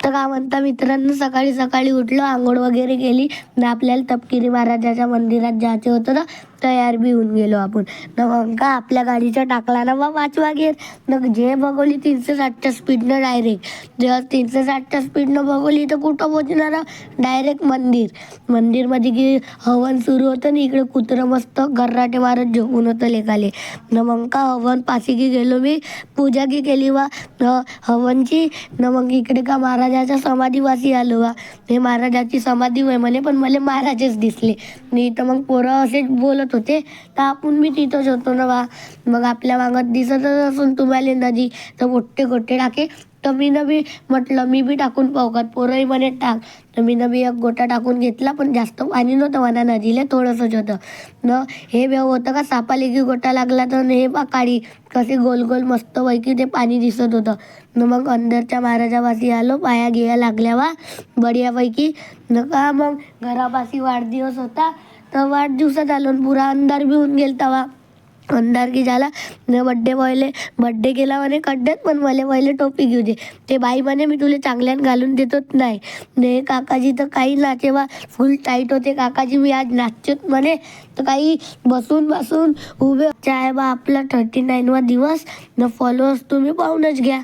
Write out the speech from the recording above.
तर का म्हणता मित्रांनो, सकाळी सकाळी उठलो, आंघोळ वगैरे केली न आपल्याला तपकिरी महाराजाच्या मंदिरात जायचं होतं ना, तयार बी होऊन गेलो आपण. न मग का आपल्या गाडीचा टाकला ना बा 5वा गेअर. मग जे बघवली 360च्या स्पीडनं डायरेक्ट. जेव्हा 360च्या स्पीडनं बघवली तर कुठं पोचणार, डायरेक्ट मंदिरमध्ये की हवन सुरू होतं आणि इकडे कुत्रं मस्त गर्राटे मारत झोपून होतं लेकाले. न मग का हवन पाशी की गेलो मी, पूजा की केली वा हवनची. न मग इकडे का महाराजाच्या समाधीवासी आलो वा. हे महाराजाची समाधी होय म्हणे, पण मला महाराजच दिसले नाही. तर मग पोरं असेच बोलत होते, तर आपण मी तिथंच होतो ना वा. मग आपल्या मागत दिसतच असून तुम्हाला नदी तर गोट्टे टाके. तर मी बी म्हटलं मी बी टाकून पाहू का, पोरंही म्हणे टाक. तर मी बी एक गोटा टाकून घेतला, पण जास्त पाणी नव्हतं म्हणा नदीला, थोडंसंच होतं. न हे बेव होतं का सापाले की गोटा लागला तर हे बा काळी कसे गोल गोल मस्त पैकी ते पाणी दिसत होतं. न मग अंदरच्या महाराजापाशी आलो, पाया गिया लागल्या वा बढियापैकी. न का मग घरापाशी वाढदिवस होता, तर वाढदिवसात आलो पुरा अंधार बी होऊन गेलता वा. अंधार की झाला न बड्डे केला म्हणे खड्ड्यात, पण मला पहिले टोपी घेऊ दे. ते बाई म्हणे मी तुला चांगल्यानं घालून देतोच नाही. ने काकाजी तर काही नाचेवा फुल टाईट होते काकाजी, मी आज नाचत म्हणे. तर काही बसून उभे आहे बा आपला 39वा दिवस. न फॉलोअर्स तुम्ही पाहूनच घ्या.